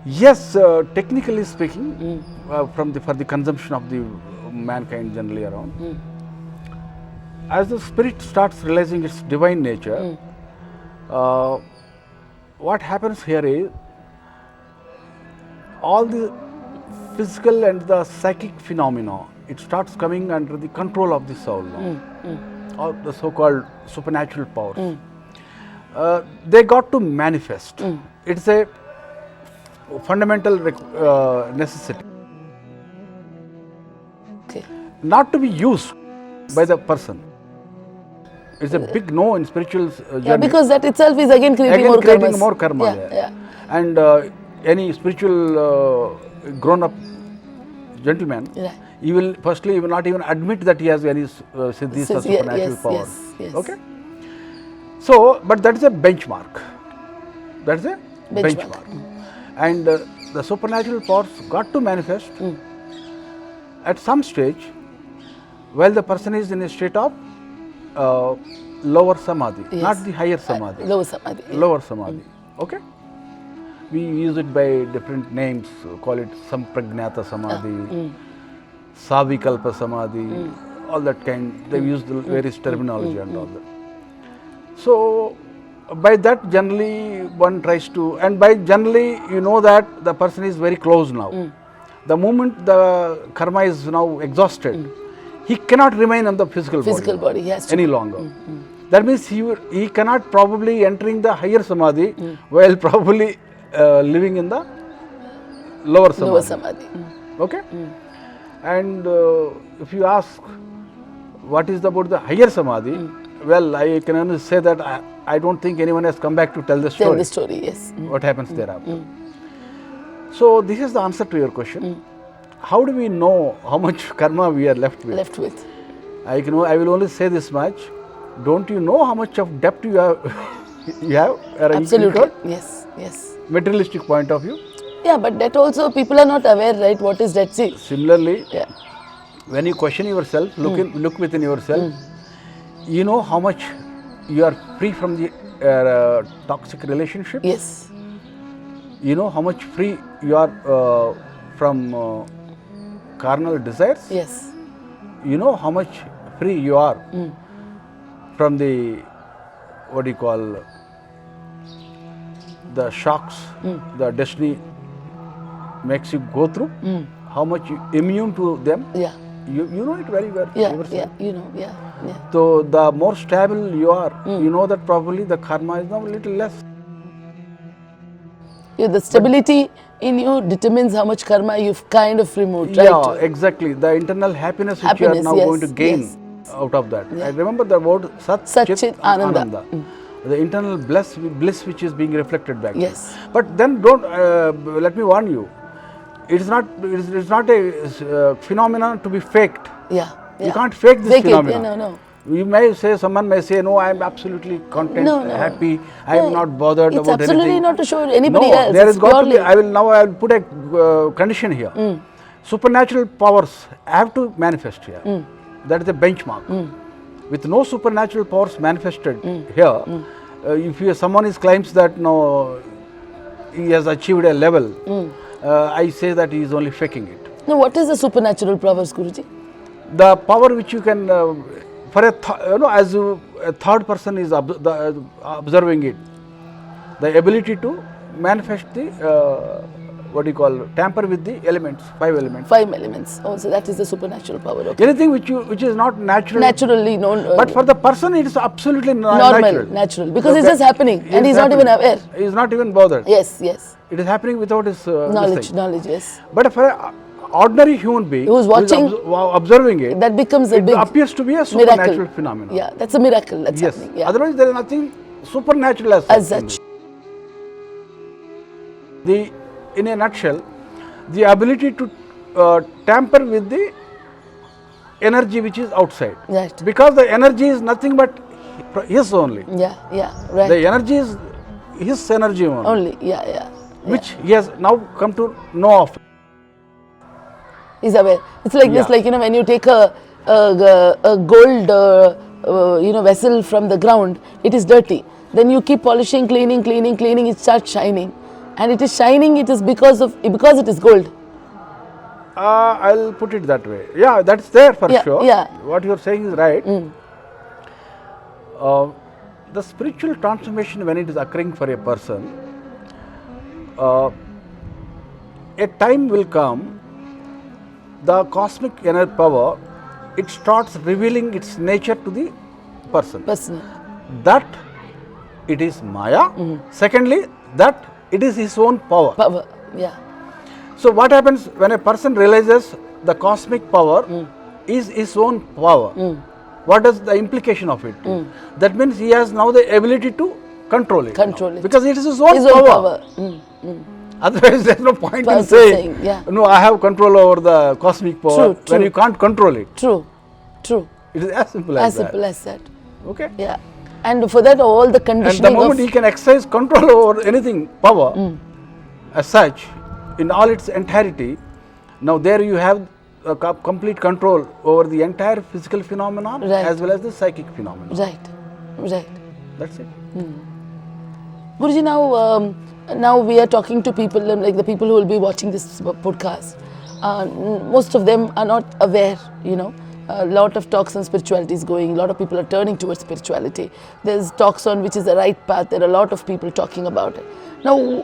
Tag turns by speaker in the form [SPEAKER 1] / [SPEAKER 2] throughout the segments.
[SPEAKER 1] Yes, technically speaking, for the consumption of the mankind generally around, as the spirit starts realizing its divine nature, what happens here is all the physical and the psychic phenomena, it starts coming under the control of the soul now, or the so-called supernatural powers. They got to manifest. It's a fundamental necessity, not to be used by the person. It's a big no in spiritual journey.
[SPEAKER 2] Yeah, because that itself is again creating more karma.
[SPEAKER 1] And any spiritual grown-up gentleman, he will not even admit that he has any siddhis or supernatural power. Okay. So, but that is a benchmark. That is a benchmark. And the supernatural powers got to manifest at some stage while the person is in a state of lower samadhi, not the higher samadhi.
[SPEAKER 2] Lower samadhi.
[SPEAKER 1] Lower samadhi. Okay. We use it by different names, call it sampragnata samadhi, savikalpa samadhi, all that kind. They use the various terminology and all that. So, by that generally one tries to, and by generally you know that the person is very close now. The moment the karma is now exhausted, he cannot remain on the physical body
[SPEAKER 2] he has to
[SPEAKER 1] any longer. That means he cannot probably entering the higher samadhi while probably living in the lower samadhi. Okay? And if you ask what is about the higher samadhi, well, I can only say that I don't think anyone has come back to tell the story.
[SPEAKER 2] Tell the story, yes.
[SPEAKER 1] What happens thereafter. So, this is the answer to your question. How do we know how much karma we are left with? I will only say this much. Don't you know how much of debt you have?
[SPEAKER 2] Absolutely. Yes.
[SPEAKER 1] Materialistic point of view.
[SPEAKER 2] Yeah, but that also people are not aware, right? What is debt? See.
[SPEAKER 1] Similarly, when you question yourself, look within yourself. You know how much you are free from the toxic relationship?
[SPEAKER 2] Yes.
[SPEAKER 1] You know how much free you are from carnal desires?
[SPEAKER 2] Yes.
[SPEAKER 1] You know how much free you are from the, what do you call, the shocks the destiny makes you go through? How much you immune to them?
[SPEAKER 2] Yeah.
[SPEAKER 1] You know it very well.
[SPEAKER 2] You know.
[SPEAKER 1] So the more stable you are, you know that probably the karma is now a little less.
[SPEAKER 2] The stability in you determines how much karma you've kind of removed, right?
[SPEAKER 1] Yeah, exactly. The internal happiness which you are now going to gain out of that. I remember the word Sat Chit Ananda. The internal bliss which is being reflected back.
[SPEAKER 2] Yes.
[SPEAKER 1] But then don't, let me warn you, it's not a phenomenon to be faked. You can't fake this phenomenon.
[SPEAKER 2] No.
[SPEAKER 1] You may say, someone may say, no, I am absolutely content, happy, I am not bothered about anything.
[SPEAKER 2] It's absolutely not to show anybody else.
[SPEAKER 1] There is got to be, I will put a condition here. Supernatural powers have to manifest here. That is a benchmark. With no supernatural powers manifested here, if someone claims that no, he has achieved a level, I say that he is only faking it.
[SPEAKER 2] Now, what is the supernatural powers, Guruji?
[SPEAKER 1] The power which you can, for as a third person is observing it, the ability to manifest the, tamper with the elements, 5 elements.
[SPEAKER 2] 5 elements. Oh, so that is the supernatural power. Okay.
[SPEAKER 1] Anything which is not
[SPEAKER 2] naturally known.
[SPEAKER 1] But for the person, it is absolutely natural.
[SPEAKER 2] Because it's just happening and he's not even aware.
[SPEAKER 1] He is not even bothered.
[SPEAKER 2] Yes.
[SPEAKER 1] It is happening without his
[SPEAKER 2] knowledge, yes.
[SPEAKER 1] But for an ordinary human being
[SPEAKER 2] who is watching,
[SPEAKER 1] observing it,
[SPEAKER 2] that becomes a big
[SPEAKER 1] appears to be a supernatural phenomenon.
[SPEAKER 2] Yeah, that's a miracle that's happening. Yeah.
[SPEAKER 1] Otherwise, there is nothing supernatural as such. In a nutshell, the ability to tamper with the energy which is outside.
[SPEAKER 2] Right.
[SPEAKER 1] Because the energy is nothing but his only.
[SPEAKER 2] Right.
[SPEAKER 1] The energy is his energy only. Which he has now come to know of.
[SPEAKER 2] He's aware. It's like this, like, when you take a gold, vessel from the ground, it is dirty. Then you keep polishing, cleaning, it starts shining. and it is shining, it is because it is gold.
[SPEAKER 1] I'll put it that way. Yeah, that's there for sure.
[SPEAKER 2] Yeah.
[SPEAKER 1] What you're saying is right. The spiritual transformation, when it is occurring for a person, a time will come, the cosmic inner power, it starts revealing its nature to the person. That it is Maya. Secondly, that it is his own power.
[SPEAKER 2] Yeah.
[SPEAKER 1] So what happens when a person realizes the cosmic power is his own power? What is the implication of it? That means he has now the ability to control it. Because it is his own power. Otherwise, there is no point in saying, no, I have control over the cosmic power when you can't control it.
[SPEAKER 2] True.
[SPEAKER 1] It is as simple as that.
[SPEAKER 2] As simple as that.
[SPEAKER 1] Okay?
[SPEAKER 2] Yeah. And for that, all the conditioning.
[SPEAKER 1] And the moment he can exercise control over anything, power, as such, in all its entirety, now there you have a complete control over the entire physical phenomenon as well as the psychic phenomenon.
[SPEAKER 2] Right.
[SPEAKER 1] That's it.
[SPEAKER 2] Guruji, now we are talking to people, like the people who will be watching this podcast. Most of them are not aware, A lot of talks on spirituality is going. A lot of people are turning towards spirituality. There's talks on which is the right path. There are a lot of people talking about it. Now,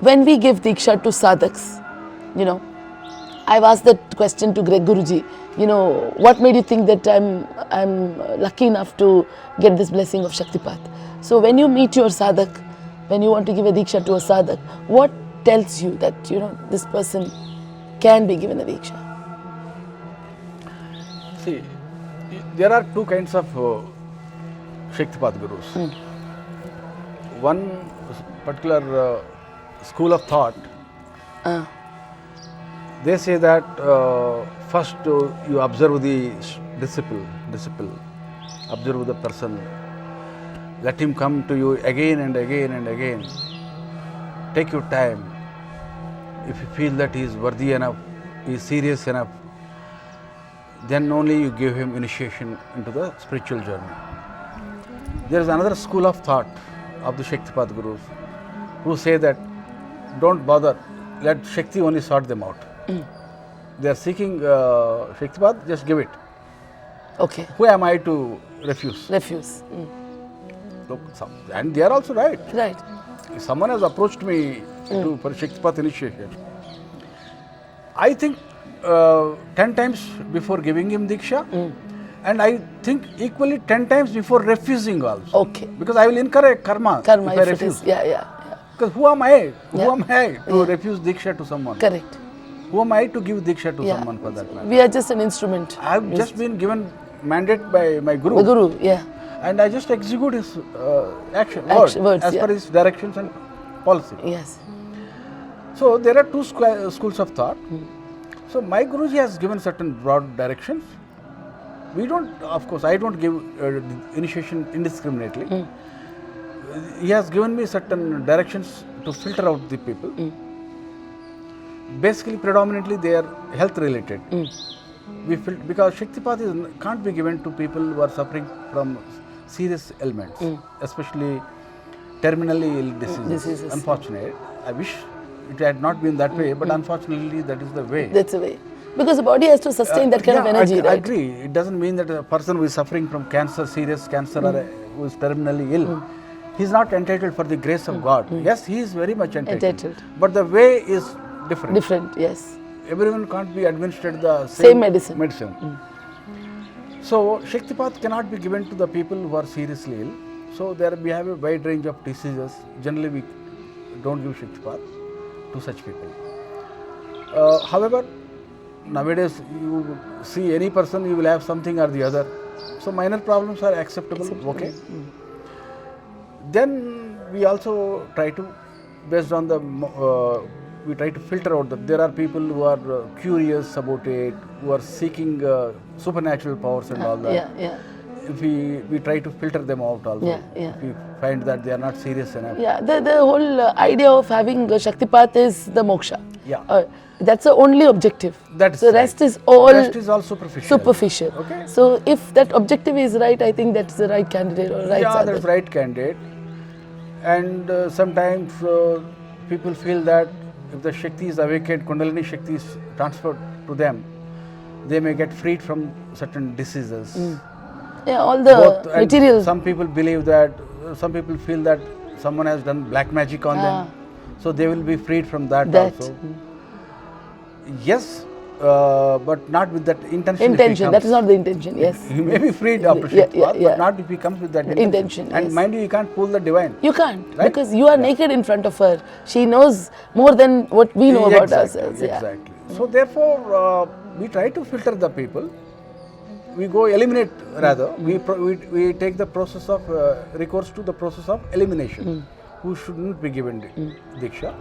[SPEAKER 2] when we give Diksha to sadhaks, I've asked that question to Greg Guruji. What made you think that I'm lucky enough to get this blessing of Shaktipat? So when you meet your sadhak, when you want to give a Diksha to a sadhak, what tells you that, this person can be given a Diksha?
[SPEAKER 1] See, there are two kinds of Shaktipat Gurus. One particular school of thought, they say that first you observe the disciple, observe the person, let him come to you again and again and again. Take your time. If you feel that he is worthy enough, he is serious enough, then only you give him initiation into the spiritual journey. There is another school of thought of the Shaktipat Gurus who say that don't bother, let Shakti only sort them out. They are seeking Shaktipat, just give it.
[SPEAKER 2] Okay.
[SPEAKER 1] Who am I to refuse? Look, and they are also right. If someone has approached me for Shaktipat initiation, I think 10 times before giving him Diksha, and I think equally 10 times before refusing also.
[SPEAKER 2] Okay.
[SPEAKER 1] Because I will incur a karma if I refuse. Because who am I? Who am I to refuse Diksha to someone?
[SPEAKER 2] Correct.
[SPEAKER 1] Who am I to give Diksha to someone for that matter?
[SPEAKER 2] We are just an instrument.
[SPEAKER 1] I have just been given mandate by my Guru.
[SPEAKER 2] The Guru,
[SPEAKER 1] And I just execute his words as per his directions and policy.
[SPEAKER 2] Yes.
[SPEAKER 1] So there are two schools of thought. So my Guruji has given certain broad directions. We don't, of course, I don't give initiation indiscriminately. He has given me certain directions to filter out the people. Basically, predominantly they are health related. Because Shaktipat can't be given to people who are suffering from serious ailments, especially terminally ill diseases. Unfortunate. I wish it had not been that way, but unfortunately that is the way.
[SPEAKER 2] That's the way. Because the body has to sustain that kind of energy,
[SPEAKER 1] I agree. It doesn't mean that a person who is suffering from cancer, serious cancer, or who is terminally ill, he is not entitled for the grace of God. Yes, he is very much entitled. But the way is different.
[SPEAKER 2] Yes.
[SPEAKER 1] Everyone can't be administered the
[SPEAKER 2] same medicine.
[SPEAKER 1] So, Shaktipat cannot be given to the people who are seriously ill. So, there we have a wide range of diseases. Generally, we don't give Shaktipat to such people. However, nowadays, you see any person, you will have something or the other. So, minor problems are acceptable. Okay. Then, we also try to, based on the, we try to filter out that there are people who are curious about it, who are seeking supernatural powers and all that. If we try to filter them out also. If we find that they are not serious enough.
[SPEAKER 2] The whole idea of having Shaktipat is the moksha. That's the only objective. The rest is all superficial.
[SPEAKER 1] Okay.
[SPEAKER 2] So if that objective is right, I think that's the right candidate or right sadhak.
[SPEAKER 1] That's right candidate. And sometimes people feel that if the Shakti is awakened, Kundalini Shakti is transferred to them, they may get freed from certain diseases.
[SPEAKER 2] Yeah, all the material.
[SPEAKER 1] Some people believe that, some people feel that someone has done black magic on them, so they will be freed from that also. Yes, but not with that intention.
[SPEAKER 2] Intention, that is not the intention, yes.
[SPEAKER 1] You may be freed after Shaktipat, but not if he comes with that intention. And
[SPEAKER 2] yes.
[SPEAKER 1] mind you can't pull the divine.
[SPEAKER 2] You can't,
[SPEAKER 1] right?
[SPEAKER 2] because you are naked in front of her. She knows more than what we know about ourselves.
[SPEAKER 1] Exactly. So therefore, we try to filter the people. We go eliminate rather. We take the process of recourse to the process of elimination. Who shouldn't be given diksha.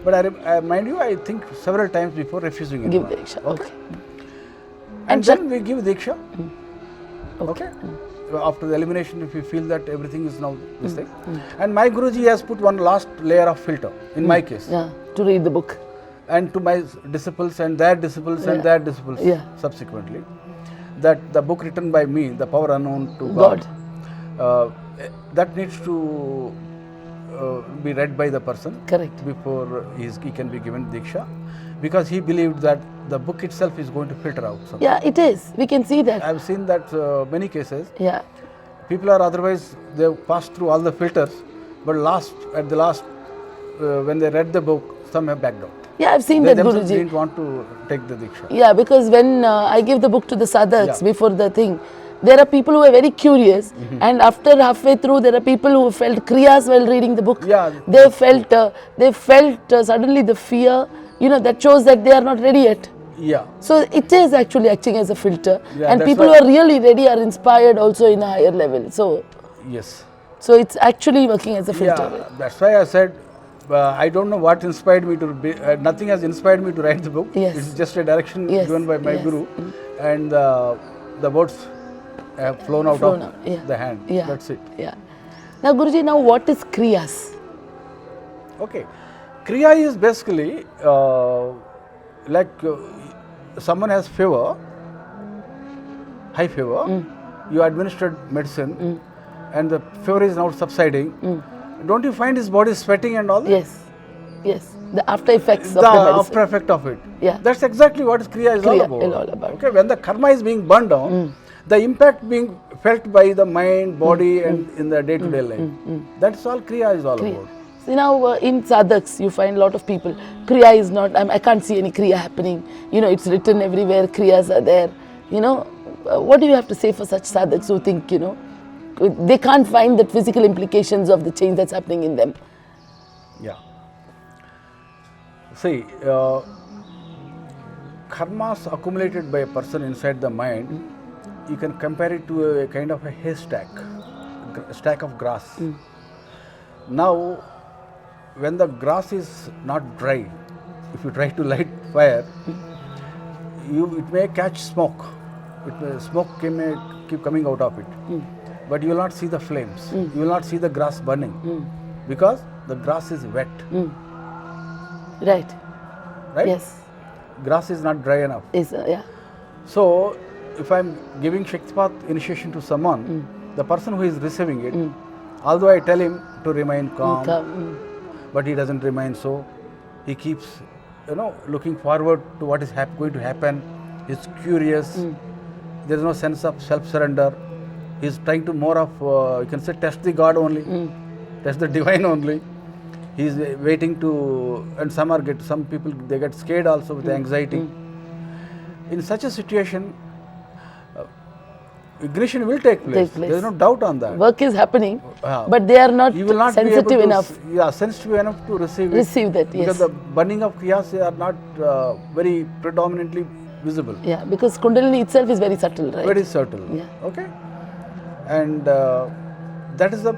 [SPEAKER 1] But I mind you, I think several times before refusing it.
[SPEAKER 2] Give diksha. Okay.
[SPEAKER 1] And then we give diksha. Okay. After the elimination, if we feel that everything is now this thing. And my Guruji has put one last layer of filter in my case.
[SPEAKER 2] Yeah. To read the book.
[SPEAKER 1] And to my disciples and their disciples and their disciples subsequently. That the book written by me, The Power Unknown to God, that needs to be read by the person.
[SPEAKER 2] Correct.
[SPEAKER 1] Before he can be given diksha, because he believed that the book itself is going to filter out something.
[SPEAKER 2] Yeah, it is. We can see that.
[SPEAKER 1] I've seen that many cases.
[SPEAKER 2] Yeah.
[SPEAKER 1] People are otherwise, they've passed through all the filters, but at the last, when they read the book, some have backed out.
[SPEAKER 2] Yeah, I've seen that, Guruji.
[SPEAKER 1] They didn't want to take the diksha.
[SPEAKER 2] Yeah, because when I give the book to the sadhaks before the thing, there are people who are very curious, and after halfway through, there are people who felt kriyas while reading the book.
[SPEAKER 1] Yeah.
[SPEAKER 2] They felt suddenly the fear, that shows that they are not ready yet.
[SPEAKER 1] Yeah.
[SPEAKER 2] So it is actually acting as a filter, and people who are really ready are inspired also in a higher level. So
[SPEAKER 1] yes.
[SPEAKER 2] So it's actually working as a filter.
[SPEAKER 1] Yeah, that's why I said, I don't know what inspired me to be, nothing has inspired me to write the book.
[SPEAKER 2] Yes.
[SPEAKER 1] It's just a direction given by my Guru, and the words have flown out of the hand.
[SPEAKER 2] Yeah.
[SPEAKER 1] That's it.
[SPEAKER 2] Yeah. Now, Guruji, what is kriyas?
[SPEAKER 1] Okay. Kriya is basically like someone has fever, high fever, you administered medicine, and the fever is now subsiding. Don't you find his body sweating and all that?
[SPEAKER 2] Yes, yes. The after effects of the medicine.
[SPEAKER 1] After effect of it.
[SPEAKER 2] Yeah.
[SPEAKER 1] That's exactly what Kriya is all about. Okay, when the karma is being burned down, the impact being felt by the mind, body, and in the day-to-day life. That's all Kriya is all about.
[SPEAKER 2] See, now in sadhaks, you find a lot of people. Kriya is not. I can't see any kriya happening. It's written everywhere. Kriyas are there. What do you have to say for such sadhaks who think they can't find the physical implications of the change that's happening in them?
[SPEAKER 1] Yeah. See, karmas accumulated by a person inside the mind, you can compare it to a kind of a haystack, a stack of grass. Now, when the grass is not dry, if you try to light fire, it may catch smoke. Smoke may keep coming out of it. But you will not see the flames. You will not see the grass burning because the grass is wet.
[SPEAKER 2] Right?
[SPEAKER 1] Yes. Grass is not dry enough.
[SPEAKER 2] Yeah.
[SPEAKER 1] So, if I am giving Shaktipat initiation to someone, the person who is receiving it, although I tell him to remain calm, but he doesn't remain so. He keeps, looking forward to what is going to happen. He's curious. There is no sense of self-surrender. He's trying to more of, you can say, test the God only, test the divine only. He's waiting to, and some people, they get scared also with the anxiety. In such a situation, ignition will take place. There is no doubt on that.
[SPEAKER 2] Work is happening, but they are not sensitive enough.
[SPEAKER 1] Sensitive enough to receive
[SPEAKER 2] that, yes.
[SPEAKER 1] Because the burning of kriyas are not very predominantly visible.
[SPEAKER 2] Yeah, because Kundalini itself is very subtle, right?
[SPEAKER 1] Very subtle.
[SPEAKER 2] Yeah.
[SPEAKER 1] Okay. And that is the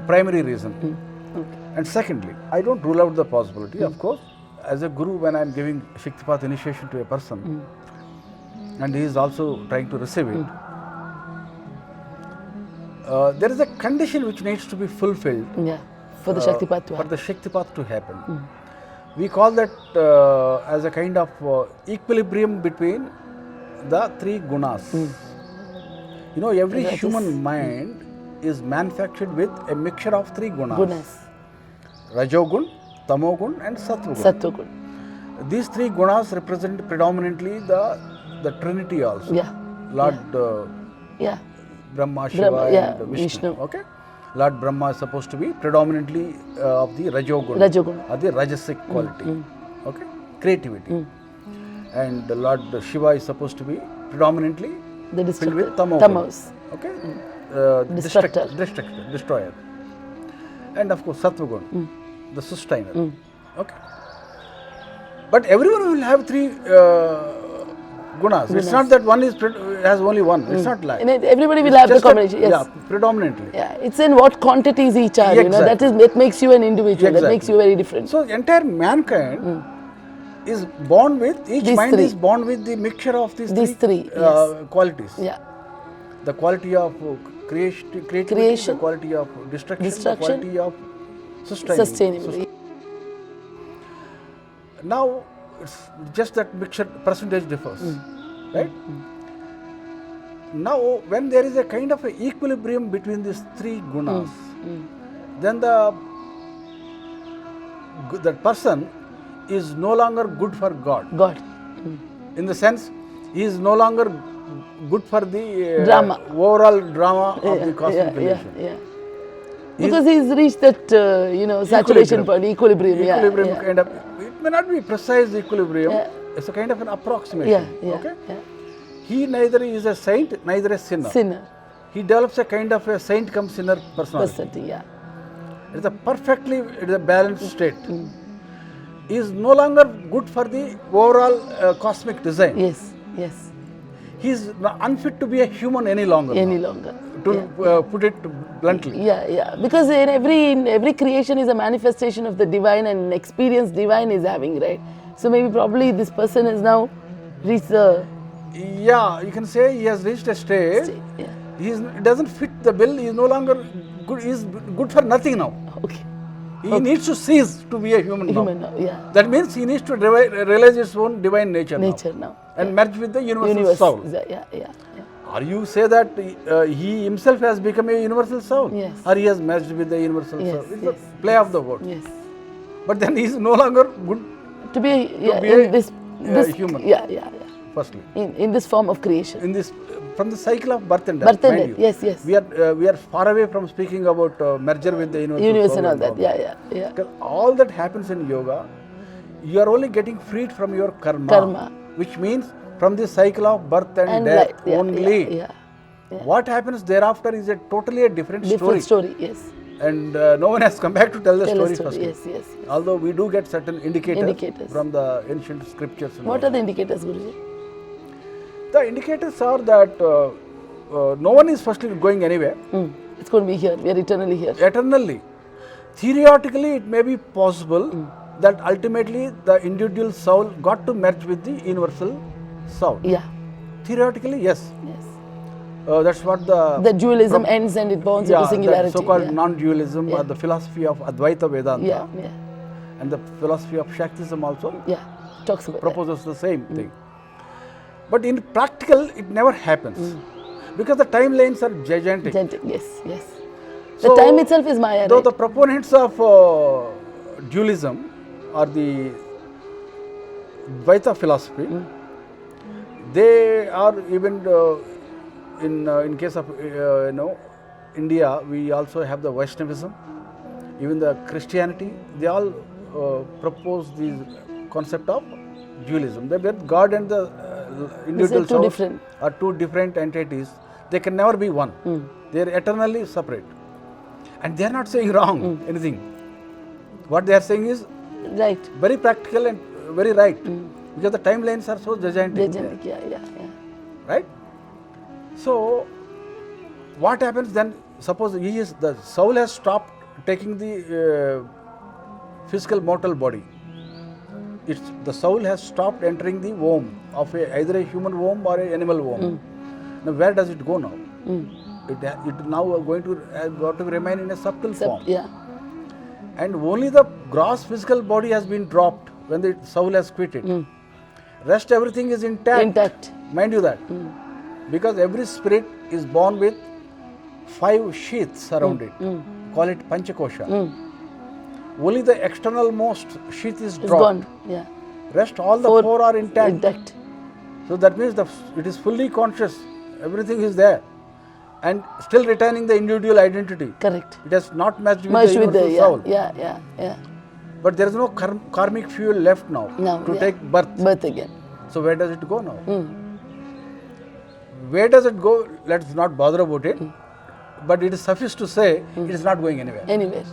[SPEAKER 1] primary reason.
[SPEAKER 2] Okay.
[SPEAKER 1] And secondly, I don't rule out the possibility, of course, as a guru, when I am giving Shaktipat initiation to a person, and he is also trying to receive it, there is a condition which needs to be fulfilled
[SPEAKER 2] for the Shaktipat to happen.
[SPEAKER 1] For the Shaktipat to happen. We call that as a kind of equilibrium between the three gunas. Every human mind is manufactured with a mixture of three gunas. Rajogun, Tamogun and Sattvagun.
[SPEAKER 2] Sattvagun.
[SPEAKER 1] These three gunas represent predominantly the Trinity also.
[SPEAKER 2] Yeah.
[SPEAKER 1] Lord
[SPEAKER 2] Yeah.
[SPEAKER 1] Brahma, Shiva
[SPEAKER 2] yeah,
[SPEAKER 1] and Vishnu.
[SPEAKER 2] Vishnu.
[SPEAKER 1] Okay. Lord Brahma is supposed to be predominantly of the Rajogun.
[SPEAKER 2] Rajogun.
[SPEAKER 1] Or the Rajasic quality. Okay. Creativity. And Lord Shiva is supposed to be predominantly
[SPEAKER 2] The
[SPEAKER 1] filled with
[SPEAKER 2] destructor.
[SPEAKER 1] Tamogun. Okay.
[SPEAKER 2] Destructor.
[SPEAKER 1] Destroyer. And of course Sattvagun, the sustainer. Okay. But everyone will have three gunas. It's not that one has only one. It's not like.
[SPEAKER 2] And everybody will have the combination. Yes.
[SPEAKER 1] Yeah, predominantly.
[SPEAKER 2] Yeah, it's in what quantities each are.
[SPEAKER 1] Exactly.
[SPEAKER 2] You know, that makes you an individual.
[SPEAKER 1] Exactly.
[SPEAKER 2] That makes you very different.
[SPEAKER 1] So entire mankind is born with, each
[SPEAKER 2] These
[SPEAKER 1] mind
[SPEAKER 2] three.
[SPEAKER 1] is born with the mixture of these
[SPEAKER 2] three,
[SPEAKER 1] qualities.
[SPEAKER 2] Yeah.
[SPEAKER 1] The quality of creativity, the quality of destruction, the quality of sustainability. Now, it's just that mixture percentage differs, right? Now, when there is a kind of a equilibrium between these three gunas, then that person is no longer good for God. In the sense, he is no longer good for the overall drama of the cosmic creation.
[SPEAKER 2] Because he's reached that, saturation point, equilibrium.
[SPEAKER 1] Kind of, it may not be precise equilibrium, it's a kind of an approximation. Okay? He neither is a saint, neither a sinner. He develops a kind of a saint come sinner personality. It's a balanced state. He is no longer good for the overall cosmic design.
[SPEAKER 2] Yes.
[SPEAKER 1] He is unfit to be a human any longer. To put it bluntly.
[SPEAKER 2] Because in every creation is a manifestation of the divine, and experience divine is having, right? So probably this person has now reached the...
[SPEAKER 1] Yeah, you can say he has reached a stage. He doesn't fit the bill. He is no longer good. He is good for nothing now. He needs to cease to be a human now. That means he needs to realize his own divine nature now. And merge with the universal soul. Or you say that he himself has become a universal soul, or he has merged with the universal soul. It's a play of the words. But then he is no longer good
[SPEAKER 2] to be a
[SPEAKER 1] human. Firstly,
[SPEAKER 2] in this form of creation.
[SPEAKER 1] In this, from the cycle of birth and death.
[SPEAKER 2] Yes.
[SPEAKER 1] We are far away from speaking about merger with the universal soul.
[SPEAKER 2] And all that.
[SPEAKER 1] Because all that happens in yoga, you are only getting freed from your karma. Which means from the cycle of birth and death only. What happens thereafter is a different story. And no one has come back to tell the story first.
[SPEAKER 2] Yes.
[SPEAKER 1] Although we do get certain indicators from the ancient scriptures.
[SPEAKER 2] What are the indicators, Guruji?
[SPEAKER 1] The indicators are that no one is firstly going anywhere.
[SPEAKER 2] It's going to be here. We are eternally here.
[SPEAKER 1] Eternally. Theoretically, it may be possible that ultimately the individual soul got to merge with the universal soul. Theoretically, yes. That's what the
[SPEAKER 2] dualism ends and it bonds into singularity.
[SPEAKER 1] The so-called non-dualism or the philosophy of Advaita Vedanta and the philosophy of Shaktism also
[SPEAKER 2] talks about
[SPEAKER 1] proposes the same thing. But in practical, it never happens because the timelines are gigantic.
[SPEAKER 2] Yes. The time itself is Maya.
[SPEAKER 1] Though the proponents of dualism or the Advaita philosophy, they are even in case of India, we also have the Vaishnavism, even the Christianity. They all propose the concept of dualism. They both God and the individual soul are two different entities. They can never be one. They are eternally separate, and they are not saying wrong anything. What they are saying is
[SPEAKER 2] right,
[SPEAKER 1] very practical and very right, because the timelines are so gigantic. Right? So, what happens then? Suppose the soul has stopped taking the physical mortal body. The soul has stopped entering the womb of either a human womb or an animal womb. Now, where does it go now? It now going to got to remain in a subtle form. And only the gross physical body has been dropped when the soul has quit it. Rest everything is intact. Mind you that. Because every spirit is born with 5 sheaths around it. Call it Panchakosha. Only the external most sheath is
[SPEAKER 2] It's
[SPEAKER 1] dropped.
[SPEAKER 2] gone. Yeah.
[SPEAKER 1] Rest all the four are intact. So that means it is fully conscious. Everything is there. And still retaining the individual identity.
[SPEAKER 2] Correct.
[SPEAKER 1] It has not merged with the universal soul.
[SPEAKER 2] Yeah.
[SPEAKER 1] But there is no karmic fuel left now to take birth.
[SPEAKER 2] Birth again.
[SPEAKER 1] So where does it go now? Where does it go? Let's not bother about it. But it is suffice to say it is not going anywhere.
[SPEAKER 2] Anywhere.